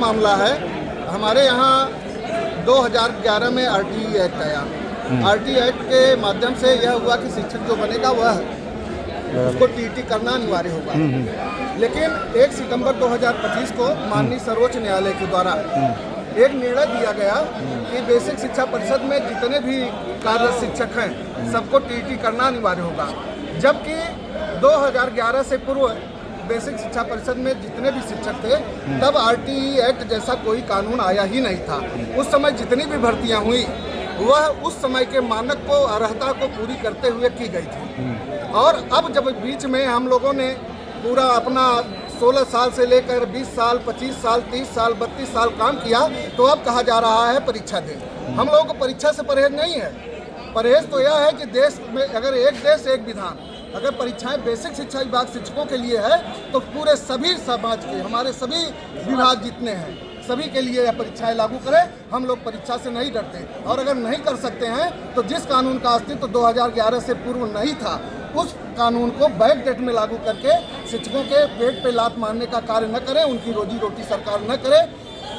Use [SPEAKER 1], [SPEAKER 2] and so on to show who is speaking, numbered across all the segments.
[SPEAKER 1] मामला है, हमारे यहाँ 2011 में RTE एक्ट आया। RTE एक्ट के माध्यम से यह हुआ कि शिक्षक जो बनेगा वह उसको TET करना अनिवार्य होगा। लेकिन 1 सितंबर 2025 को माननीय सर्वोच्च न्यायालय के द्वारा एक निर्णय दिया गया कि बेसिक शिक्षा परिषद में जितने भी कार्यरत शिक्षक हैं सबको TET करना अनिवार्य होगा। जबकि 2011 से पूर्व बेसिक शिक्षा परिषद में जितने भी शिक्षक थे तब RTE एक्ट जैसा कोई कानून आया ही नहीं था। उस समय जितनी भी भर्तियां हुई वह उस समय के मानक को, अर्हता को पूरी करते हुए की गई थी। और अब जब बीच में हम लोगों ने पूरा अपना 16 साल से लेकर 20 साल, 25 साल, 30 साल, 32 साल काम किया तो अब कहा जा रहा है परीक्षा दें। हम लोगों को परीक्षा से परहेज नहीं है। परहेज तो यह है कि देश में अगर एक देश एक विधान, अगर परीक्षाएं बेसिक शिक्षा विभाग शिक्षकों के लिए है तो पूरे सभी समाज के, हमारे सभी विभाग जितने हैं सभी के लिए यह परीक्षाएं लागू करें। हम लोग परीक्षा से नहीं डरते और अगर नहीं कर सकते हैं तो जिस कानून का अस्तित्व 2011 से पूर्व नहीं था उस कानून को बैक डेट में लागू करके शिक्षकों के पेट पे लात मारने का कार्य न करें, उनकी रोजी रोटी सरकार न करे,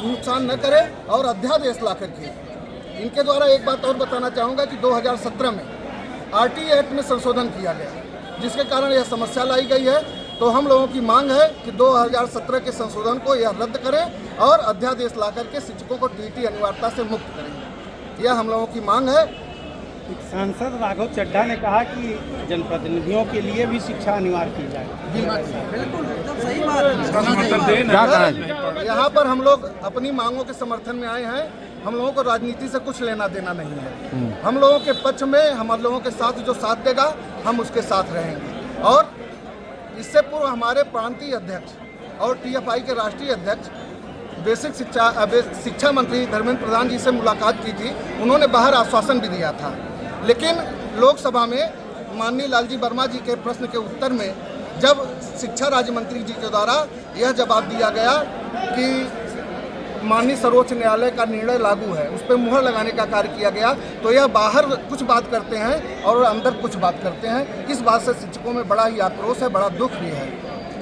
[SPEAKER 1] नुकसान न करे और अध्यादेश ला करके। इनके द्वारा एक बात और बताना चाहूँगा कि 2017 में RTE एक्ट में संशोधन किया गया जिसके कारण यह समस्या लाई गई है। तो हम लोगों की मांग है कि 2017 के संशोधन को यह रद्द करें और अध्यादेश ला करके शिक्षकों को TET अनिवार्यता से मुक्त करें। यह हम लोगों की मांग है।
[SPEAKER 2] सांसद राघव चड्ढा ने कहा कि जनप्रतिनिधियों के लिए भी शिक्षा अनिवार्य की जाए।
[SPEAKER 3] बिल्कुल एकदम सही बात।
[SPEAKER 1] यहाँ पर हम लोग अपनी मांगों के समर्थन में आए हैं। हम लोगों को राजनीति से कुछ लेना देना नहीं है। हम लोगों के पक्ष में, हम लोगों के साथ जो साथ देगा हम उसके साथ रहेंगे। और इससे पूर्व हमारे प्रांतीय अध्यक्ष और TFI के राष्ट्रीय अध्यक्ष बेसिक शिक्षा मंत्री धर्मेंद्र प्रधान जी से मुलाकात की थी। उन्होंने बाहर आश्वासन भी दिया था, लेकिन लोकसभा में माननीय लालजी वर्मा जी के प्रश्न के उत्तर में जब शिक्षा राज्य मंत्री जी के द्वारा यह जवाब दिया गया कि माननीय सर्वोच्च न्यायालय का निर्णय लागू है, उस पर मुहर लगाने का कार्य किया गया, तो यह बाहर कुछ बात करते हैं और अंदर कुछ बात करते हैं। इस बात से शिक्षकों में बड़ा ही आक्रोश है, बड़ा दुख भी है।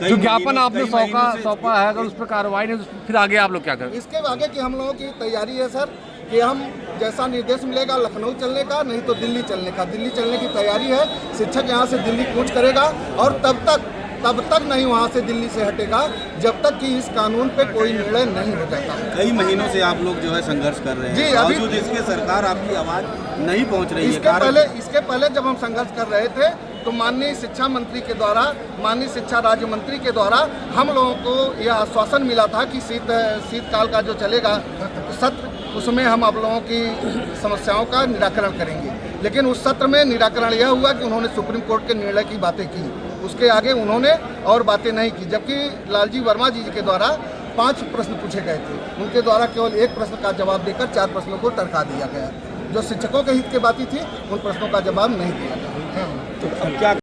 [SPEAKER 4] जो ज्ञापन आपने सौंपा है अगर उस पर कार्रवाई नहीं तो फिर आगे आप लोग क्या करें?
[SPEAKER 1] इसके आगे की हम लोगों की तैयारी है सर कि हम जैसा निर्देश मिलेगा लखनऊ चलने का, नहीं तो दिल्ली चलने का। दिल्ली चलने की तैयारी है। शिक्षक यहाँ से दिल्ली कूच करेगा और तब तक नहीं वहाँ से दिल्ली से हटेगा जब तक कि इस कानून पे कोई निर्णय नहीं हो जाता।
[SPEAKER 3] कई महीनों से आप लोग जो है संघर्ष कर रहे हैं
[SPEAKER 1] जी, अभी
[SPEAKER 3] इसके सरकार आपकी आवाज़ नहीं पहुँच रही है।
[SPEAKER 1] इसके पहले जब हम संघर्ष कर रहे थे तो माननीय शिक्षा मंत्री के द्वारा, माननीय शिक्षा राज्य मंत्री के द्वारा हम लोगों को यह आश्वासन मिला था कि शीतकाल का जो चलेगा सत्र, उसमें हम आप लोगों की समस्याओं का निराकरण करेंगे। लेकिन उस सत्र में निराकरण यह हुआ कि उन्होंने सुप्रीम कोर्ट के निर्णय की बातें की, उसके आगे उन्होंने और बातें नहीं की। जबकि लालजी वर्मा जी के द्वारा 5 प्रश्न पूछे गए थे, उनके द्वारा केवल 1 प्रश्न का जवाब देकर 4 प्रश्नों को टरका दिया गया। जो शिक्षकों के हित की बातें थी उन प्रश्नों का जवाब नहीं दिया गया।
[SPEAKER 3] तो अब क्या